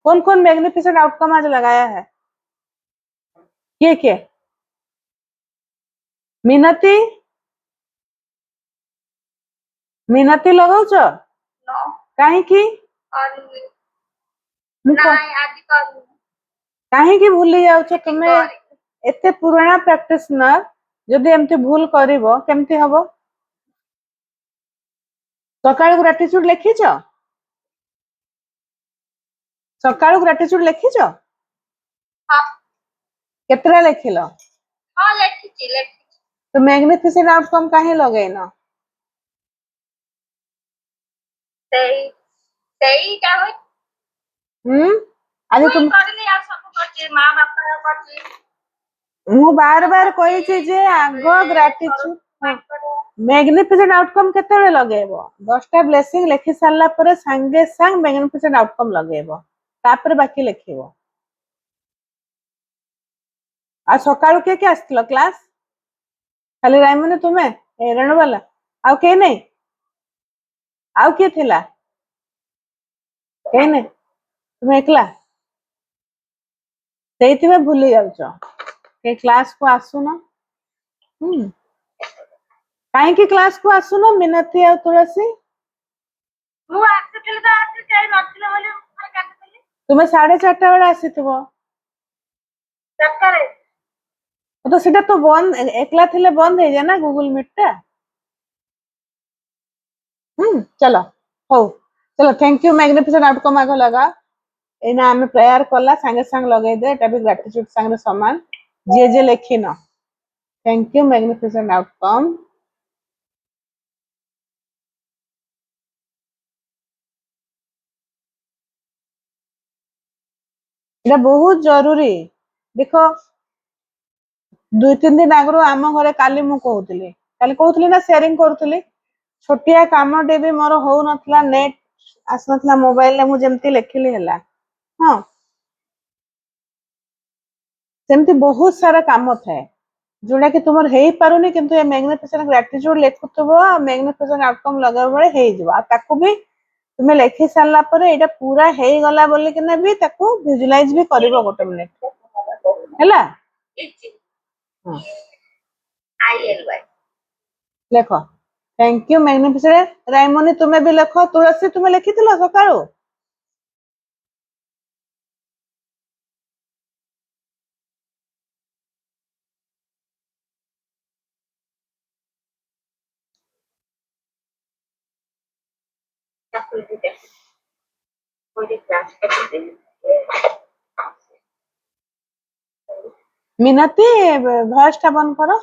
कौन कौन magnificent outcome आज लगाया है? किए मिनती मिनती लगाउछ कहीं कहीं भूली जाउछ तुमे एते पुराना प्रैक्टिशनर जदि एमती भूल करिवो केमती हबो? सकाळु ग्रेटिट्यूड लिखिछ? सकाळु ग्रेटिट्यूड लिखिछ? केतरा लिखिलो? तो मैग्निफिसेंट आउटकम काहे लगेना? आज तुम मु बार बार कही छी जे आगो ग्रेटिट्यूड मैग्निफिसेंट आउटकम केतेबे लगेबो? 10टा ब्लेसिंग लिखि सारला परे संगे संग मैग्निफिसेंट आउटकम लगेबो तापर बाकी लिखिबो। आ सकाळु के आस्थिलो क्लास? खाली रायमने तुमे ए रण वाला आउ के नहीं? आउ के थिला? के नहीं तुम एकला ସେଇଥିପାଇଁ ଭୁଲି ଯାଉଛ के क्लास को आसुनो काहे क्लास को आसुनो मिनती आ तुलसी तुम्हें 4:30 बेले आसीथिबो तो सेटा तो बंद एकला थिले बंद हे जाए ना गूगल मीट टा। चलो हो चलो थैंक यू मैग्निफिसेंट आउटकम आगो लगा एना हमें प्रेयर कला संगे संग लगे दे एटा भी ग्रेटिट्यूड संगे समान जे जे लेखिन थैंक यू मैग्निफिसेंट आउटकम। एटा बहुत जरूरी देखो 2-3 दिन आगरो आम घरे काली मु कहूतली ना शेयरिंग करूतली छोटिया कामटे भी मोर हो नथला नेट आस नथला मोबाइल ले मु जेमती लेखिली हला हां सेमती बहुत सारा काम थाए जोड़ा कि तुमर हेई पारुनी किंतु ए मैग्निफिसेंट ग्रेटिट्यूड लेखुथबो मैग्निफिसेंट आउटकम लगाबो बळे हेई जबो आ ताकू भी तुमे लेखि सारला परे एटा पूरा हेई गला बोली कि भी ताकू विजुलाइज भी करिवो गोटे मिनिट हैला हां लेखो थैंक यू मैग्निफिसेंट रायमनी तुमे भी लेखो तुलसी तुमे लेखिथिलो सकाळो मिनती वॉइस टा बंद करो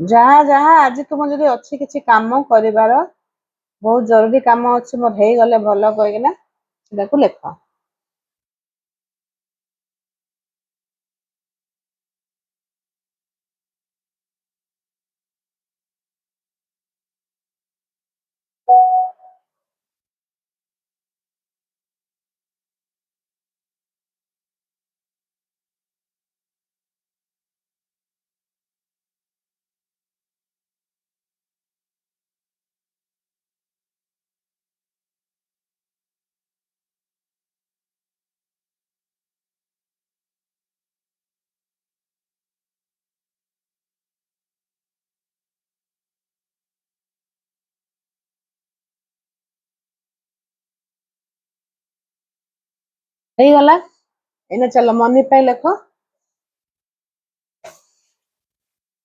जहाँ जहाँ आज तुम जदि अच्छी किसी काम करिवार बहुत जरूरी काम अच्छे मोर हेई गले भलो कहिना सेटाकू लेख हेई गला एने चलो मनी पे लेख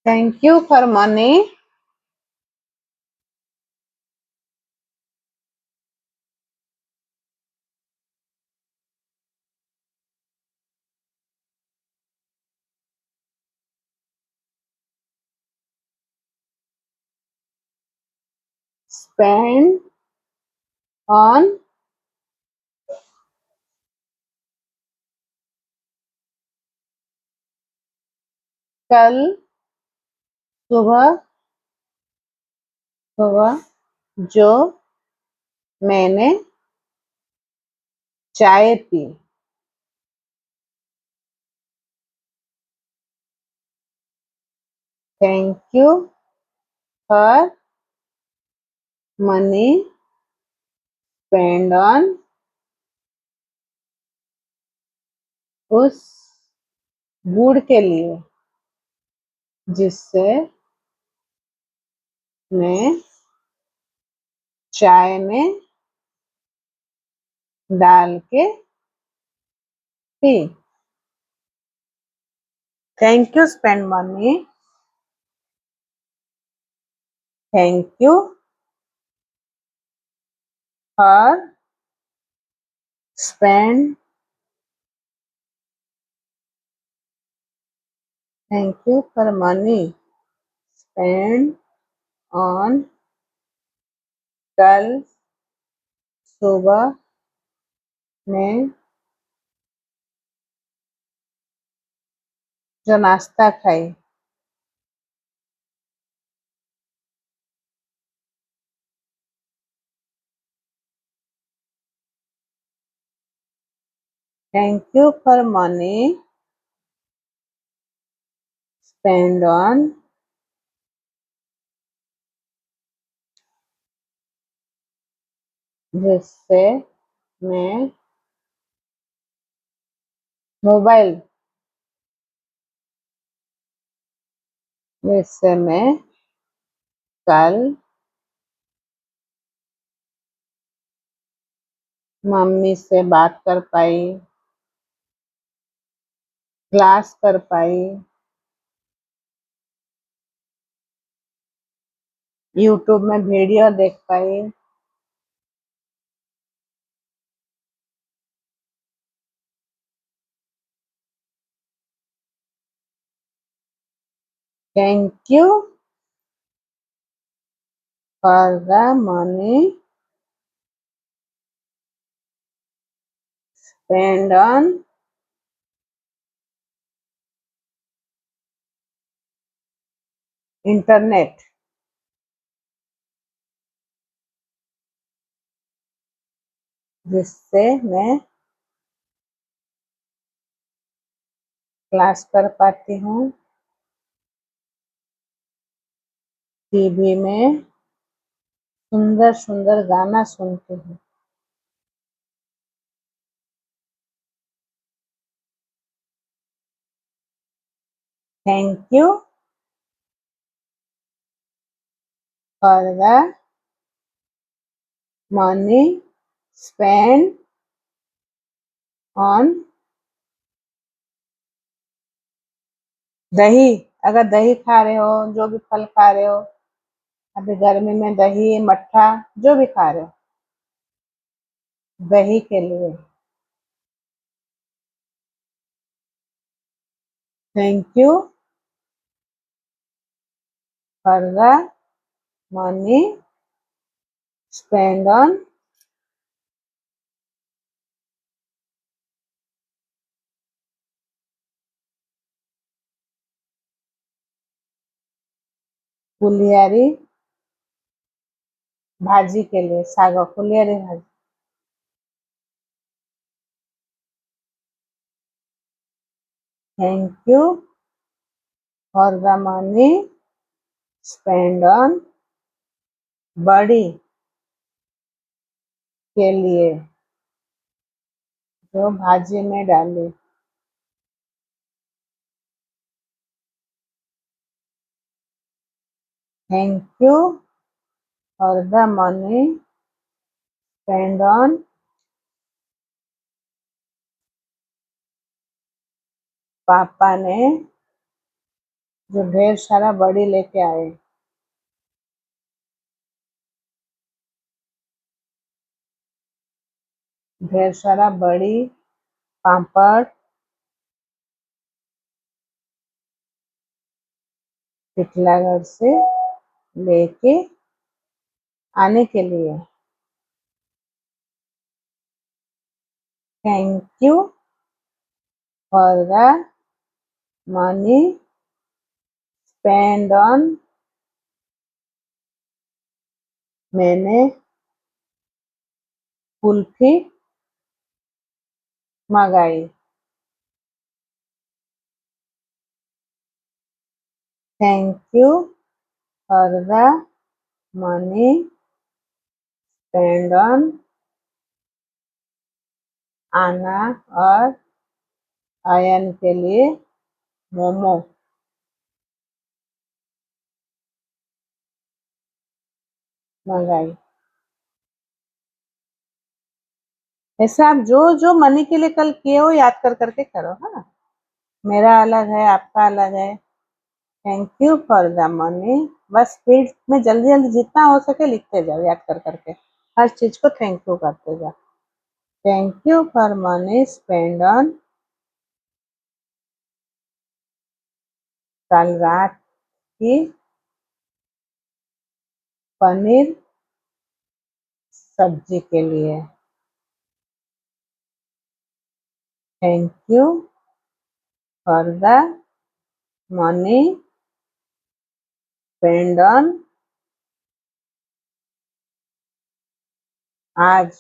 thank you for money spend on कल सुबह सुबह जो मैंने चाय P. Thank you for money spend on उस गुड़ के लिए जिससे मैं चाय में डाल के P. Thank you spend money. Thank you for spend thank you for money spend on. कल सुबह में जो नाश्ता खाई। Thank you for money spend on जिससे मैं मोबाइल जिससे मैं कल मम्मी से बात कर पाई, क्लास कर पाई, यूट्यूब में वीडियो देख पाई। Thank you for the money spend on internet जिससे मैं क्लास कर पाती हूँ, टीवी में सुंदर सुंदर गाना सुनती हूँ। Thank you for the money spend on दही। अगर दही खा रहे हो, जो भी फल खा रहे हो, अभी गर्मी में दही मट्ठा जो भी खा रहे हो, दही के लिए thank you for the money spend on कुलियारी भाजी के लिए, साग कुलियारी भाजी। Thank you for the money spend on बड़ी के लिए जो भाजी में डाली। Thank you for the money spend on पापा ने जो ढेर सारा बड़ी लेके आए। ढेर सारा बड़ी पापड़ टिटलागढ़ से लेके आने के लिए। Thank you for the money spend on. मैंने कुल्फी मंगाई। Thank you for the money spend on आना और आयन के लिए मोमो मंगाई। ऐसा आप जो जो मनी के लिए कल किए हो याद कर करके करो। हाँ, मेरा अलग है, आपका अलग है। Thank you for the money, बस स्पीड में जल्दी जल्दी जितना हो सके लिखते जाओ याद कर करके, हर चीज को थैंक यू करते जाओ। Thank you for money spend on, कल रात की पनीर सब्जी के लिए। Thank you for the money spend on आज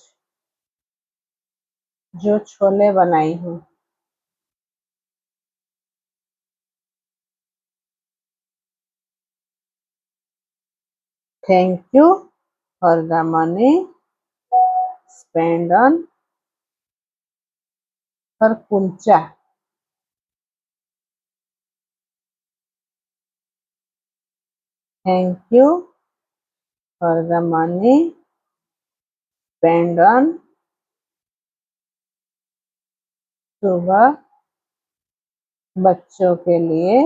जो छोले बनाई हूँ। Thank you for the money spend on पर kulcha. Thank you for the money spend on सुबह बच्चों के लिए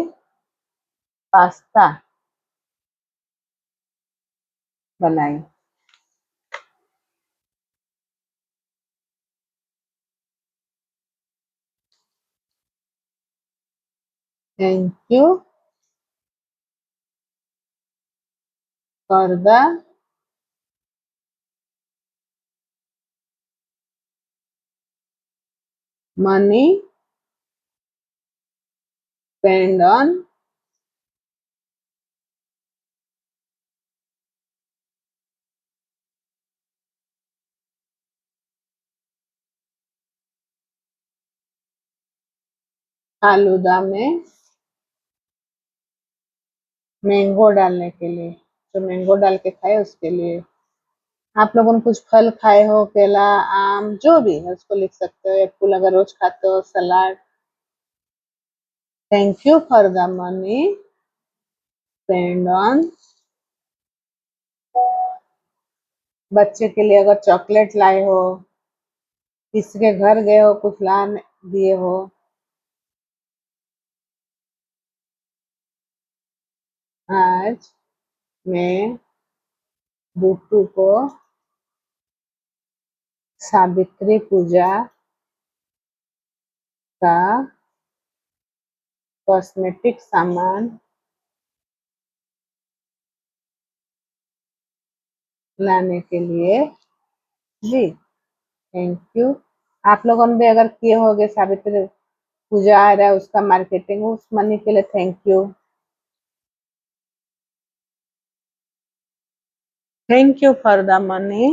पास्ता बनाई। Thank you for the money spend on falooda में मैंगो डालने के लिए, जो मैंगो डाल के खाए उसके लिए। आप लोगों ने कुछ फल खाए हो, केला, आम, जो भी है उसको लिख सकते हो। एप्पल अगर रोज खाते हो, salad. Thank you for the money spend on, बच्चे के लिए अगर चॉकलेट लाए हो, किसी के घर गए हो कुछ ला दिए हो। आज मैं बुट्टू को सावित्री पूजा का कॉस्मेटिक सामान लाने के लिए जी। Thank you. आप लोगों ने भी अगर किए होंगे, सावित्री पूजा आ रहा है उसका मार्केटिंग, उस मनी के लिए thank you. Thank you for the money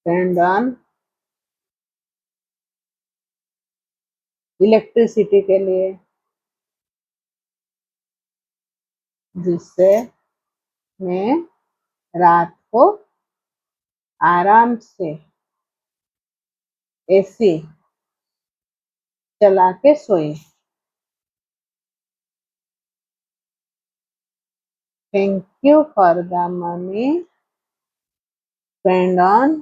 spend on electricity के लिए, जिससे मैं रात को आराम से एसी चला के सोई। Thank you for the money spend on,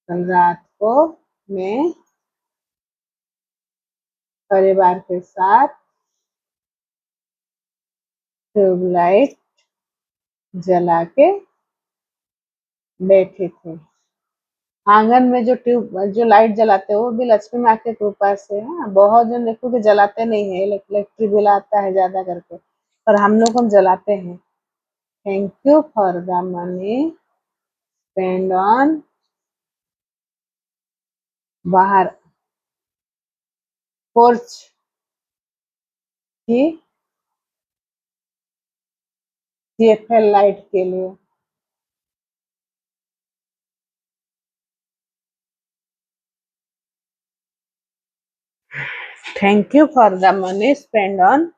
कल रात को मैं परिवार के साथ ट्यूबलाइट जला के बैठे थे। आंगन में जो जो लाइट जलाते हैं वो भी लक्ष्मी माँ के कृपा से। हाँ, बहुत जन देखो कि जलाते नहीं है, इलेक्ट्रिक बिल आता है ज्यादा करके, पर हम लोग हम जलाते हैं। Thank you for the money spend on, बाहर पोर्च कि TFL लाइट के लिए। Thank you for the money spend on.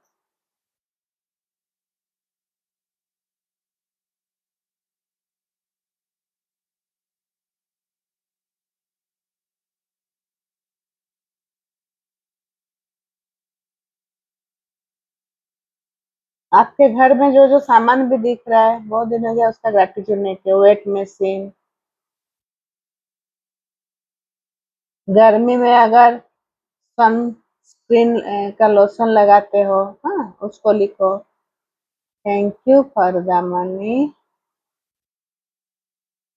आपके घर में जो जो सामान भी दिख रहा है बहुत दिन हो गया उसका ग्रेटिट्यूड नहीं किया। वेट मशीन, गर्मी में अगर सनस्क्रीन का लोशन लगाते हो, हाँ उसको लिखो। Thank you for the money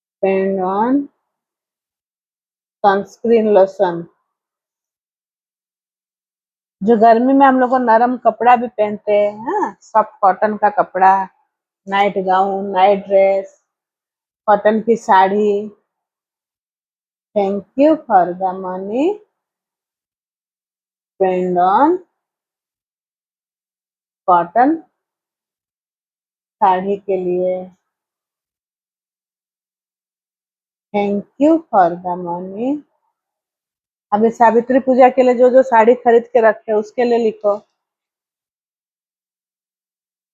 spend on sunscreen lotion. जो गर्मी में हम लोग को नरम कपड़ा भी पहनते हैं, हाँ सॉफ्ट कॉटन का कपड़ा, night gown, night dress, cotton की sari. Thank you for the money spend on cotton sari के लिए। Thank you for the money. अभी सावित्री पूजा के लिए जो जो साड़ी खरीद के रखे उसके लिए लिखो।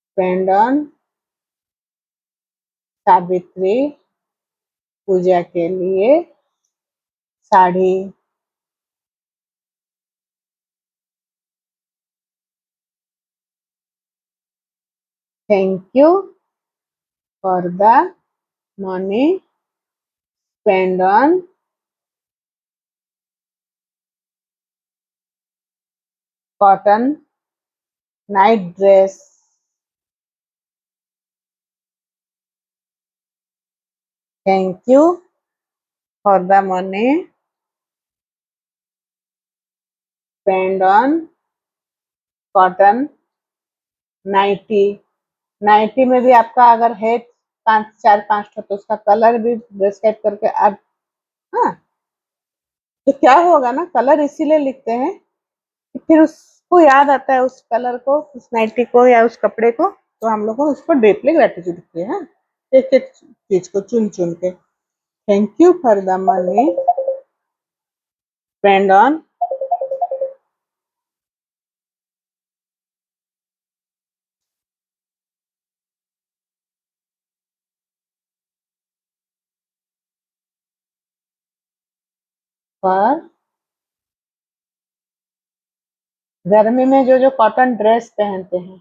स्पेंड ऑन सावित्री पूजा के लिए sari. Thank you for the money spend on cotton night dress. Thank you for the money spend on cotton nightie. Nightie में भी आपका अगर है पांच चार पांच ठो तो उसका कलर भी डिसाइड करके आप, हाँ तो क्या होगा ना, कलर इसीलिए लिखते हैं कि फिर उसको याद आता है उस कलर को, उस नाइटी को या उस कपड़े को, तो हम लोग को उस पर डीपली ग्रेटिट्यूड दिखते हैं। हाँ? एक एक चीज को चुन चुन के। Thank you for the money spend on पर गर्मी में जो जो कॉटन ड्रेस पहनते हैं,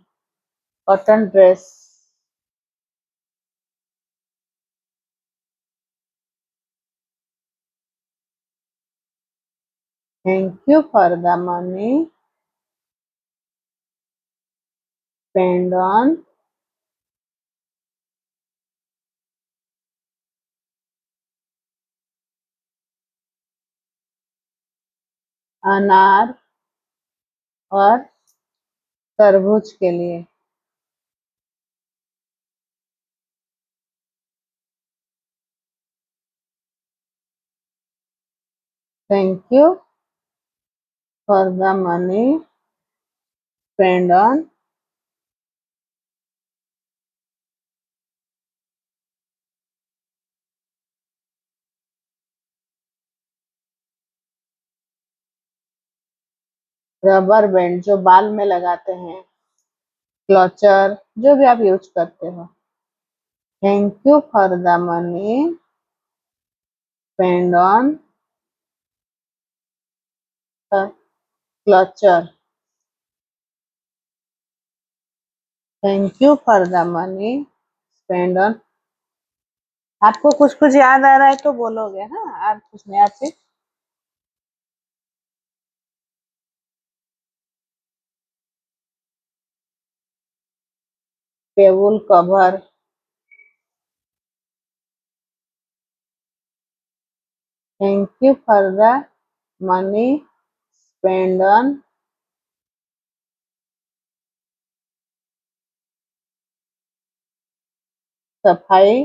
cotton dress. Thank you for the money spend on अनार और तरबूज के लिए। Thank you for the money spend on rubber band जो बाल में लगाते हैं, क्लचर, जो भी आप यूज करते हो। Thank you for the money spend on clutcher. Thank you for the money spend on. आपको कुछ कुछ याद आ रहा है तो बोलोगे, हाँ आप कुछ नया चीज। Table cover. Thank you for the money spend on सफाई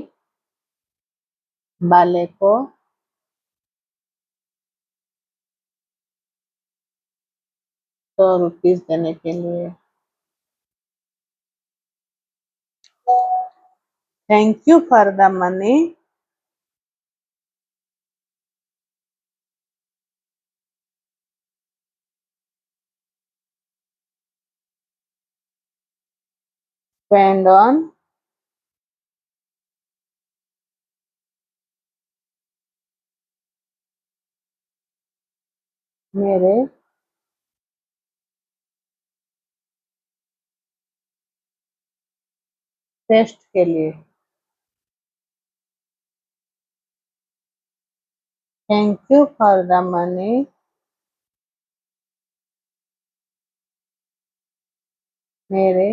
वाले को 100 रुपीज देने के लिए। Thank you for the money spent on मेरे टेस्ट के लिए। Thank you for the money मेरे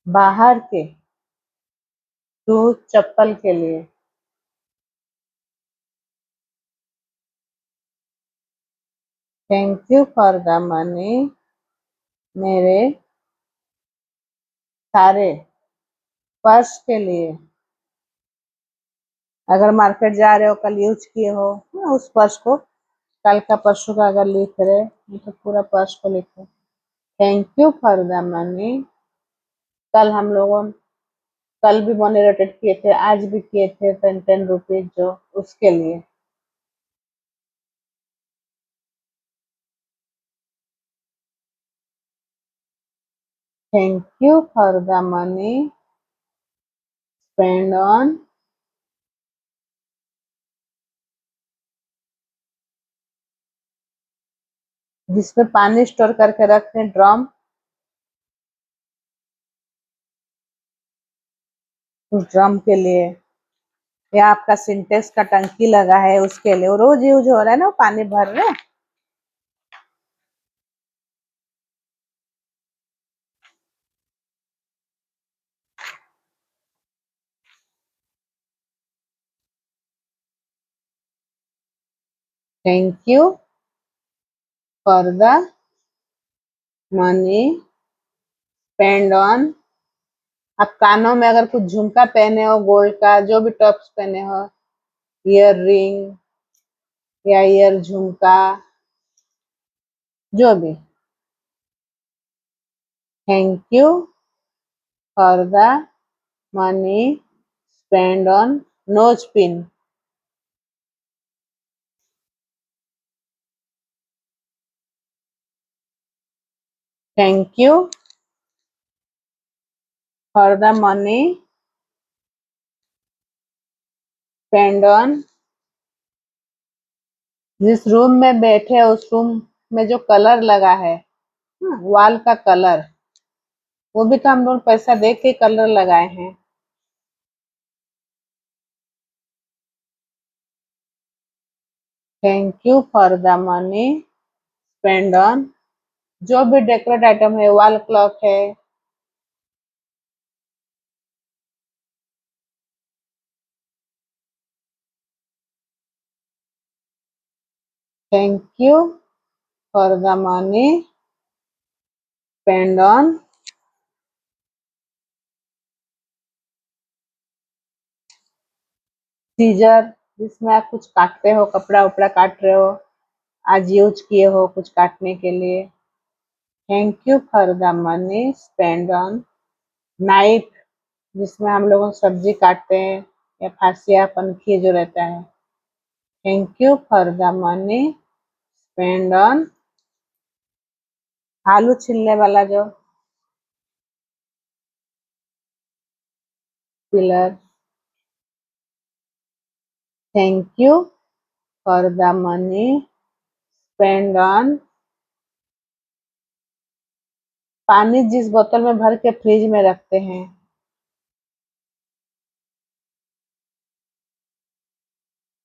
बाहर के शूज चप्पल के लिए। Thank you for the money मेरे सारे पर्स के लिए। अगर मार्केट जा रहे हो, कल यूज किए हो उस पर्स को, कल का परसों का अगर लिख रहे तो पूरा पर्स को लिखो। Thank you for the money, कल हम लोगों कल भी मनी रोटेट किए थे, आज भी किए थे 10 10 रुपीज जो, उसके लिए। Thank you for the money spend on जिसमें पानी स्टोर करके रखते हैं, ड्रम, उस ड्रम के लिए। या आपका सिंटेक्स का टंकी लगा है उसके लिए, वो रोज यूज हो रहा है ना, वो पानी भर रहे। Thank you for the money spend on, आप कानों में अगर कुछ झुमका पहने हो गोल्ड का, जो भी टॉप्स पहने हो, ईयर रिंग या ईयर झुमका, जो भी। Thank you for the money spend on nose pin. Thank you for the money spend on, जिस रूम में बैठे उस रूम में जो कलर लगा है, वॉल का कलर, वो भी तो हम लोग पैसा दे के कलर लगाए हैं। Thank you for the money spend on, जो भी डेकोरेट आइटम है, वॉल क्लॉक है। Thank you for the money spend on scissor, जिसमें आप कुछ काटते हो, कपड़ा उपड़ा काट रहे हो, आज यूज किए हो कुछ काटने के लिए। Thank you for the money spend on knife, जिसमें हम लोग सब्जी काटते हैं, या फांसिया पनखी जो रहता है। Thank you for the money spend on आलू छिलने वाला जो pillar. Thank you for the money spend on पानी, जिस बोतल में भर के फ्रिज में रखते हैं।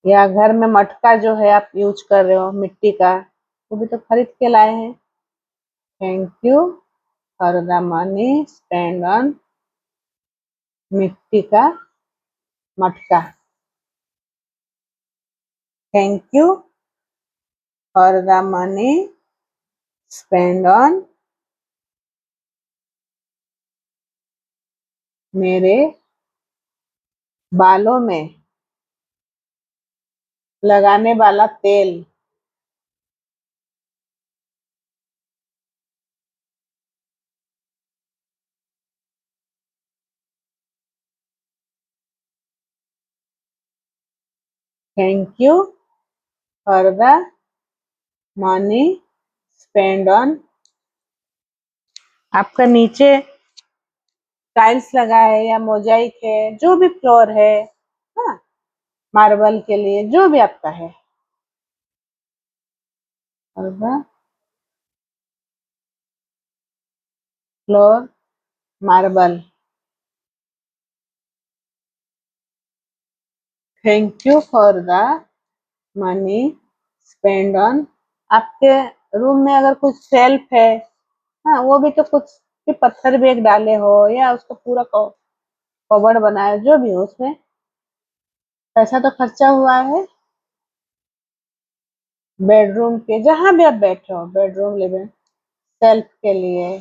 या घर में मटका जो है आप यूज कर रहे हो मिट्टी का, वो भी तो खरीद के लाए हैं। Thank you for the money spend on मिट्टी का मटका। Thank you for the money spend on मेरे बालों में लगाने वाला तेल। Thank you for the money spend on. आपका नीचे टाइल्स लगा है या मोजाइक है, जो भी फ्लोर है, हाँ, मार्बल के लिए जो भी आपका है, floor marble. Thank you for the money spend on. आपके रूम में अगर कुछ शेल्फ है, हाँ, वो भी तो कुछ भी पत्थर भी एक डाले हो या उसका पूरा कबर्ड बनाए, जो भी हो, उसमें पैसा तो खर्चा हुआ है। बेडरूम के जहां भी आप बैठे हो, बेडरूम लिविंग शेल्फ के लिए।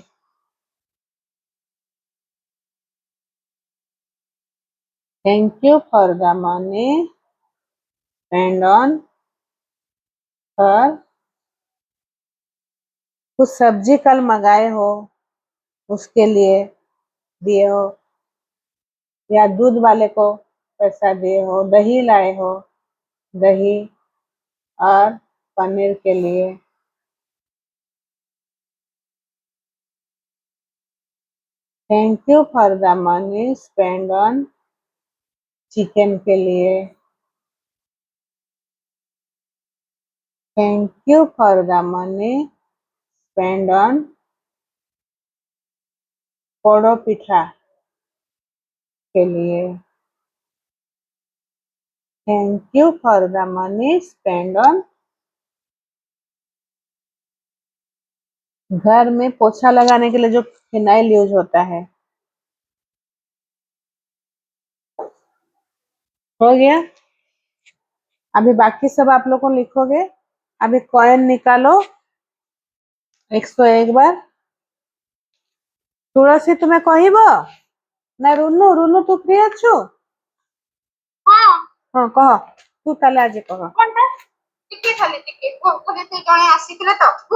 Thank you for the money spend on पर। कुछ सब्जी कल मंगाए हो, उसके लिए दिए हो, या दूध वाले को पैसा दिए हो, दही लाए हो, दही और पनीर के लिए। Thank you for the money spend on chicken के लिए। Thank you for the money spend on poda pitha के लिए। Thank you for the money spend on घर में पोछा लगाने के लिए जो फिनाइल यूज होता है। हो गया। अभी बाकी सब आप लोग को लिखोगे। अभी कॉइन निकालो 101 बार। तुलसी तुम्हें कहब ना रुनु रुनु तू फ्री अच्छु? हाँ हाँ कह, तू ताले आज कह। कौनटा टिके खाली टिके को खाली से जणे आसीଥିଲେ ତ